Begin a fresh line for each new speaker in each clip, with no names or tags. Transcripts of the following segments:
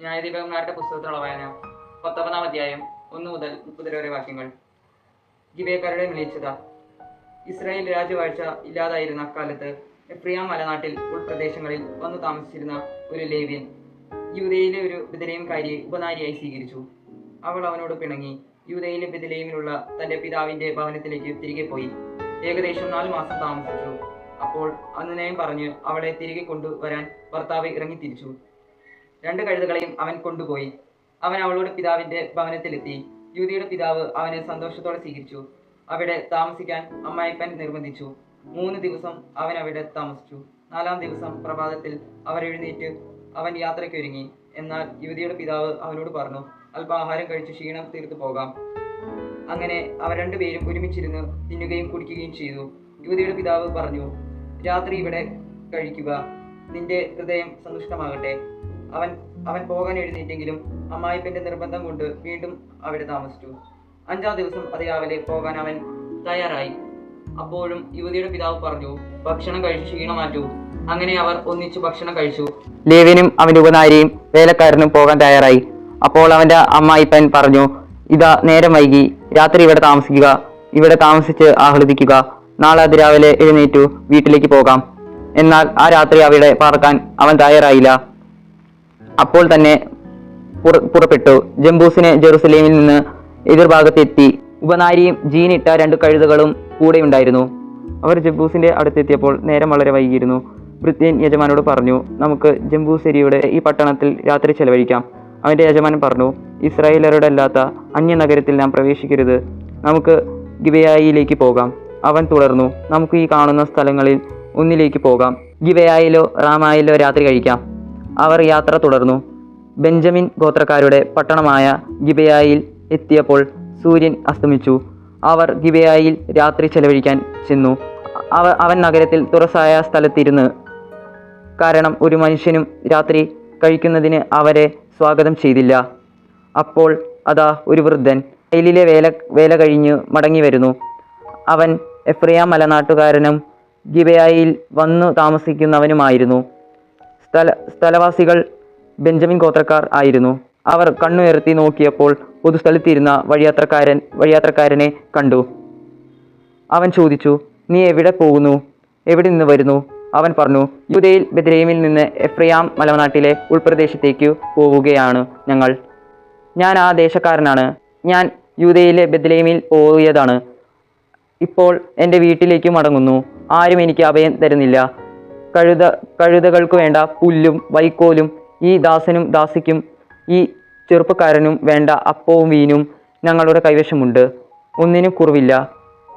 ന്യായാധിപന്മാരുടെ പുസ്തകത്തിലുള്ള വായന 19-ാം അധ്യായം 1 മുതൽ 30 വരെ വാക്യങ്ങൾ. ഗിബെയക്കാരുടെ മ്ലേച്ഛത. ഇസ്രായേൽ രാജവാഴ്ച ഇല്ലാതായിരുന്ന കാലത്ത് എഫ്രയീം മലനാട്ടിൽ ഉൾപ്രദേശങ്ങളിൽ വന്നു താമസിച്ചിരുന്ന ഒരു ലേവ്യൻ യൂദയിലെ ഒരു ബെത്ലഹേംകാരിയെ ഉപനാരിയായി സ്വീകരിച്ചു. അവൾ അവനോട് പിണങ്ങി യൂദയിലെ ബെത്ലഹേമിലുള്ള തന്റെ പിതാവിന്റെ ഭവനത്തിലേക്ക് തിരികെ പോയി. ഏകദേശം 4 മാസം താമസിച്ചു. അപ്പോൾ അനുനയം പറഞ്ഞ് അവളെ തിരികെ കൊണ്ടുവരാൻ ഭർത്താവ് ഇറങ്ങിത്തിരിച്ചു. 2 കഴുതകളെയും അവൻ കൊണ്ടുപോയി. അവൻ അവളുടെ പിതാവിന്റെ ഭവനത്തിലെത്തി. യൂദയുടെ പിതാവ് അവനെ സന്തോഷത്തോടെ സ്വീകരിച്ചു. അവിടെ താമസിക്കാൻ അമ്മായിപ്പൻ നിർബന്ധിച്ചു. 3 ദിവസം അവൻ അവിടെ താമസിച്ചു. 4-ാം ദിവസം പ്രഭാതത്തിൽ അവർ എഴുന്നേറ്റ് അവൻ യാത്രയ്ക്കൊരുങ്ങി. എന്നാൽ യൂദയുടെ പിതാവ് അവനോട് പറഞ്ഞു, അല്പാഹാരം കഴിച്ച് ക്ഷീണം തീർത്തു പോകാം. അങ്ങനെ അവർ 2 പേരും ഒരുമിച്ചിരുന്ന് തിന്നുകയും കുടിക്കുകയും ചെയ്തു. യൂദയുടെ പിതാവ് പറഞ്ഞു, രാത്രി ഇവിടെ കഴിക്കുക, നിന്റെ ഹൃദയം സന്തുഷ്ടമാകട്ടെ. അവൻ പോകാൻ എഴുന്നേറ്റെങ്കിലും അമ്മായിപ്പന്റെ നിർബന്ധം കൊണ്ട് വീണ്ടും അവിടെ താമസിച്ചു. 5-ാം ദിവസം അതിരാവിലെ പോകാൻ അവൻ തയ്യാറായി. അപ്പോഴും യുവതിയുടെ പിതാവ് പറഞ്ഞു, ഭക്ഷണം കഴിച്ച് ക്ഷീണം മാറ്റൂ. അങ്ങനെ അവർ ഒന്നിച്ചു ഭക്ഷണം കഴിച്ചു. ലേവ്യനും അവന്റെ ഉപനാരിയും വേലക്കാരനും പോകാൻ തയ്യാറായി. അപ്പോൾ അവന്റെ അമ്മായിപ്പൻ പറഞ്ഞു, ഇതാ നേരം വൈകി, രാത്രി ഇവിടെ താമസിക്കുക, ഇവിടെ താമസിച്ച് ആഹ്ലാദിക്കുക. നാളെ അതിരാവിലെ എഴുന്നേറ്റു വീട്ടിലേക്ക് പോകാം. എന്നാൽ ആ രാത്രി അവിടെ പാർക്കാൻ അവൻ തയ്യാറായില്ല. അപ്പോൾ തന്നെ പുറപ്പെട്ടു. ജംബൂസിന് ജെറുസലേമിൽ നിന്ന് എതിർഭാഗത്തെത്തി. ഉപനാരിയും ജീനിട്ട 2 കഴുതകളും കൂടെ ഉണ്ടായിരുന്നു. അവർ ജംബൂസിന്റെ അടുത്തെത്തിയപ്പോൾ നേരം വളരെ വൈകിയിരുന്നു. ഭൃത്യൻ യജമാനോട് പറഞ്ഞു, നമുക്ക് ജംബൂസരിയുടെ ഈ പട്ടണത്തിൽ രാത്രി ചെലവഴിക്കാം. അവന്റെ യജമാനൻ പറഞ്ഞു, ഇസ്രായേലരുടെ അല്ലാത്ത അന്യനഗരത്തിൽ നാം പ്രവേശിക്കരുത്. നമുക്ക് ഗിബെയയിലേക്ക് പോകാം. അവൻ തുടർന്നു, നമുക്ക് ഈ കാണുന്ന സ്ഥലങ്ങളിൽ ഒന്നിലേക്ക് പോകാം. ഗിബെയയിലോ റാമായിലോ രാത്രി കഴിക്കാം. അവർ യാത്ര തുടർന്നു. ബെഞ്ചമിൻ ഗോത്രക്കാരുടെ പട്ടണമായ ഗിബെയയിൽ എത്തിയപ്പോൾ സൂര്യൻ അസ്തമിച്ചു. അവർ ഗിബെയയിൽ രാത്രി ചെലവഴിക്കാൻ ചെന്നു. അവൻ നഗരത്തിൽ തുറസായ സ്ഥലത്തിരുന്ന്, കാരണം ഒരു മനുഷ്യനും രാത്രി കഴിക്കുന്നതിന് അവരെ സ്വാഗതം ചെയ്തില്ല. അപ്പോൾ അതാ ഒരു വൃദ്ധൻ വയലിലെ വേല കഴിഞ്ഞ് മടങ്ങി വരുന്നു. അവൻ എഫ്രയീം മലനാട്ടുകാരനും ഗിബെയയിൽ വന്നു താമസിക്കുന്നവനുമായിരുന്നു. സ്ഥലവാസികൾ ബെഞ്ചമിൻ ഗോത്രക്കാർ ആയിരുന്നു. അവർ കണ്ണുയർത്തി നോക്കിയപ്പോൾ പൊതുസ്ഥലത്തിരുന്ന വഴിയാത്രക്കാരനെ കണ്ടു. അവൻ ചോദിച്ചു, നീ എവിടെ പോകുന്നു? എവിടെ നിന്ന് വരുന്നു? അവൻ പറഞ്ഞു, യൂദയിൽ ബെത്ലഹേമിൽ നിന്ന് എഫ്രയീം മലനാട്ടിലെ ഉൾപ്രദേശത്തേക്ക് പോവുകയാണ് ഞാൻ ആ ദേശക്കാരനാണ്. ഞാൻ യൂദയിലെ ബെത്ലഹേമിൽ പോയതാണ്. ഇപ്പോൾ എൻ്റെ വീട്ടിലേക്ക് മടങ്ങുന്നു. ആരും എനിക്ക് അഭയം തരുന്നില്ല. കഴുതകൾക്ക് വേണ്ട പുല്ലും വൈക്കോലും ഈ ദാസനും ദാസിക്കും ഈ ചെറുപ്പക്കാരനും വേണ്ട അപ്പവും വീനും ഞങ്ങളുടെ കൈവശമുണ്ട്. ഒന്നിനും കുറവില്ല.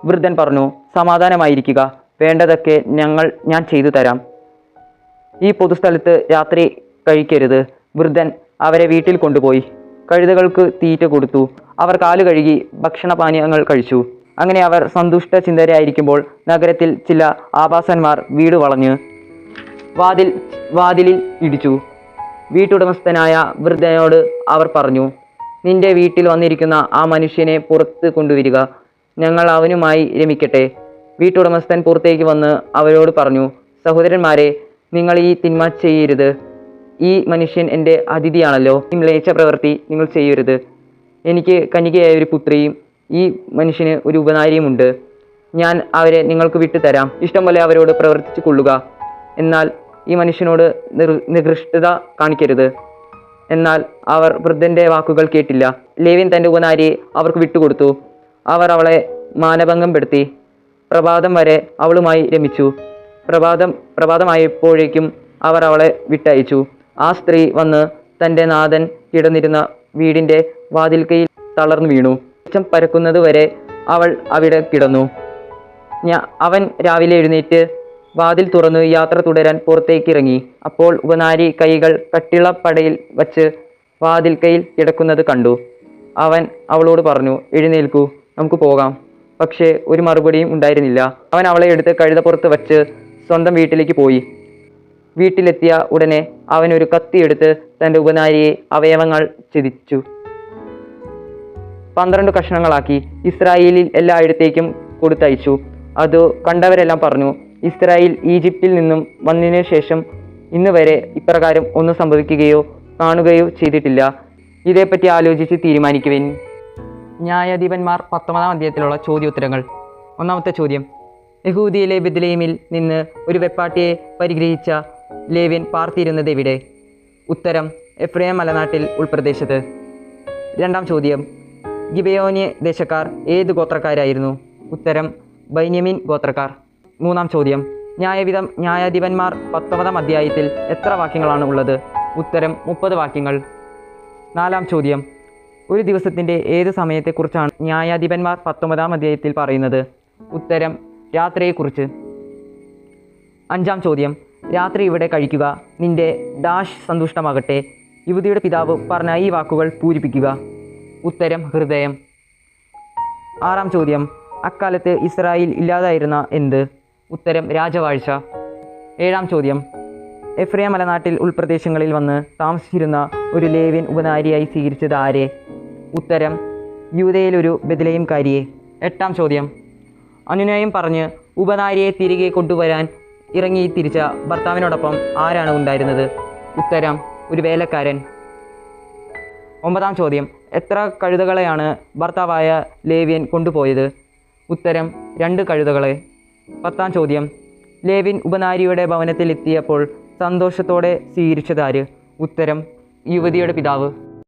വൃദ്ധൻ പറഞ്ഞു, സമാധാനമായിരിക്കുക, വേണ്ടതൊക്കെ ഞാൻ ചെയ്തു തരാം. ഈ പൊതുസ്ഥലത്ത് രാത്രി കഴിക്കരുത്. വൃദ്ധൻ അവരെ വീട്ടിൽ കൊണ്ടുപോയി കഴുതകൾക്ക് തീറ്റ കൊടുത്തു. അവർ കാലു കഴുകി ഭക്ഷണപാനീയങ്ങൾ കഴിച്ചു. അങ്ങനെ അവർ സന്തുഷ്ട ചിന്തരായിരിക്കുമ്പോൾ നഗരത്തിൽ ചില ആഭാസന്മാർ വീട് വളഞ്ഞ് വാതിലിൽ ഇടിച്ചു. വീട്ടുടമസ്ഥനായ വൃദ്ധനോട് അവർ പറഞ്ഞു, നിന്റെ വീട്ടിൽ വന്നിരിക്കുന്ന ആ മനുഷ്യനെ പുറത്ത് കൊണ്ടുവരിക, ഞങ്ങൾ അവനുമായി രമിക്കട്ടെ. വീട്ടുടമസ്ഥൻ പുറത്തേക്ക് വന്ന് അവരോട് പറഞ്ഞു, സഹോദരന്മാരെ, നിങ്ങൾ ഈ തിന്മ ചെയ്യരുത്. ഈ മനുഷ്യൻ എൻ്റെ അതിഥിയാണല്ലോ. ഈ മ്ലേച്ഛ പ്രവൃത്തി നിങ്ങൾ ചെയ്യരുത്. എനിക്ക് കന്യകയായ ഒരു പുത്രിയും ഈ മനുഷ്യന് ഒരു ഉപനാരിയുമുണ്ട്. ഞാൻ അവരെ നിങ്ങൾക്ക് വിട്ടുതരാം. ഇഷ്ടം പോലെ അവരോട് പ്രവർത്തിച്ചു കൊള്ളുക. എന്നാൽ ഈ മനുഷ്യനോട് നികൃഷ്ടത കാണിക്കരുത്. എന്നാൽ അവർ വൃദ്ധന്റെ വാക്കുകൾ കേട്ടില്ല. ലേവ്യൻ തൻ്റെ ഉപനാരിയെ അവർക്ക് വിട്ടുകൊടുത്തു. അവർ അവളെ മാനഭംഗം പെടുത്തി. പ്രഭാതം വരെ അവളുമായി രമിച്ചു. പ്രഭാതമായപ്പോഴേക്കും അവർ അവളെ വിട്ടയച്ചു. ആ സ്ത്രീ വന്ന് തൻ്റെ നാഥൻ കിടന്നിരുന്ന വീടിൻ്റെ വാതിൽക്കയിൽ തളർന്നു വീണു. വെളിച്ചം പരക്കുന്നത് വരെ അവൾ അവിടെ കിടന്നു. അവൻ രാവിലെ എഴുന്നേറ്റ് വാതിൽ തുറന്ന് യാത്ര തുടരാൻ പുറത്തേക്കിറങ്ങി. അപ്പോൾ ഉപനാരി കൈകൾ കട്ടിളപ്പടയിൽ വച്ച് വാതിൽക്കയിൽ കിടക്കുന്നത് കണ്ടു. അവൻ അവളോട് പറഞ്ഞു, എഴുന്നേൽക്കൂ, നമുക്ക് പോകാം. പക്ഷേ ഒരു മറുപടിയും ഉണ്ടായിരുന്നില്ല. അവൻ അവളെ എടുത്ത് കഴുതപ്പുറത്ത് വച്ച് സ്വന്തം വീട്ടിലേക്ക് പോയി. വീട്ടിലെത്തിയ ഉടനെ അവൻ ഒരു കത്തിയെടുത്ത് തൻ്റെ ഉപനാരിയെ അവയവങ്ങൾ ഛേദിച്ചു 12 കഷ്ണങ്ങളാക്കി ഇസ്രായേലിൽ എല്ലായിടത്തേക്കും കൊടുത്തയച്ചു. അത് കണ്ടവരെല്ലാം പറഞ്ഞു, ഇസ്രായേൽ ഈജിപ്തിൽ നിന്നും വന്നതിനു ശേഷം ഇന്ന് വരെ ഇപ്രകാരം ഒന്നും സംഭവിക്കുകയോ കാണുകയോ ചെയ്തിട്ടില്ല. ഇതേപ്പറ്റി ആലോചിച്ച് തീരുമാനിക്കുവിൻ. ന്യായാധിപന്മാർ 19-ാം അധ്യായത്തിലുള്ള ചോദ്യോത്തരങ്ങൾ. ഒന്നാമത്തെ ചോദ്യം: യഹൂദിയിലെ ബെത്ലഹേമിൽ നിന്ന് ഒരു വെപ്പാട്ടിയെ പരിഗ്രഹിച്ച ലേവ്യൻ പാർത്തിരുന്നത് എവിടെ? ഉത്തരം: എഫ്രൈം മലനാട്ടിൽ ഉൾപ്രദേശത്ത്. രണ്ടാം ചോദ്യം: ഗിബെയോന്യ ദേശക്കാർ ഏത് ഗോത്രക്കാരായിരുന്നു? ഉത്തരം: ബെന്യാമീൻ ഗോത്രക്കാർ. മൂന്നാം ചോദ്യം: ന്യായാധിപന്മാർ 19-ാം അധ്യായത്തിൽ എത്ര വാക്യങ്ങളാണ് ഉള്ളത്? ഉത്തരം: 30 വാക്യങ്ങൾ. നാലാം ചോദ്യം: ഒരു ദിവസത്തിൻ്റെ ഏത് സമയത്തെക്കുറിച്ചാണ് ന്യായാധിപന്മാർ 19-ാം അധ്യായത്തിൽ പറയുന്നത്? ഉത്തരം: രാത്രിയെക്കുറിച്ച്. അഞ്ചാം ചോദ്യം: രാത്രി ഇവിടെ കഴിക്കുക, നിന്റെ ഡാഷ് സന്തുഷ്ടമാകട്ടെ. യുവതിയുടെ പിതാവ് പറഞ്ഞ ഈ വാക്കുകൾ പൂരിപ്പിക്കുക. ഉത്തരം: ഹൃദയം. ആറാം ചോദ്യം: അക്കാലത്ത് ഇസ്രായേൽ ഇല്ലാതായിരുന്ന എന്ത്? ഉത്തരം: രാജവാഴ്ച. ഏഴാം ചോദ്യം: എഫ്രൈം മലനാട്ടിൽ ഉൾപ്രദേശങ്ങളിൽ വന്ന് താമസിച്ചിരുന്ന ഒരു ലേവ്യൻ ഉപനാരിയായി സ്വീകരിച്ചത് ആരെ? ഉത്തരം: യൂദയിലൊരു ബെത്ലഹേംകാരിയെ. എട്ടാം ചോദ്യം: അനുനയം പറഞ്ഞ് ഉപനാരിയെ തിരികെ കൊണ്ടുവരാൻ ഇറങ്ങി തിരിച്ച ഭർത്താവിനോടൊപ്പം ആരാണ് ഉണ്ടായിരുന്നത്? ഉത്തരം: ഒരു വേലക്കാരൻ. ഒമ്പതാം ചോദ്യം: എത്ര കഴുതകളെയാണ് ഭർത്താവായ ലേവ്യൻ കൊണ്ടുപോയത്? ഉത്തരം: 2 കഴുതകളെ. പത്താം ചോദ്യം: ലേവ്യൻ ഉപനാരിയുടെ ഭവനത്തിൽ എത്തിയപ്പോൾ സന്തോഷത്തോടെ സ്വീകരിച്ചതാര്? ഉത്തരം: യുവതിയുടെ പിതാവ്.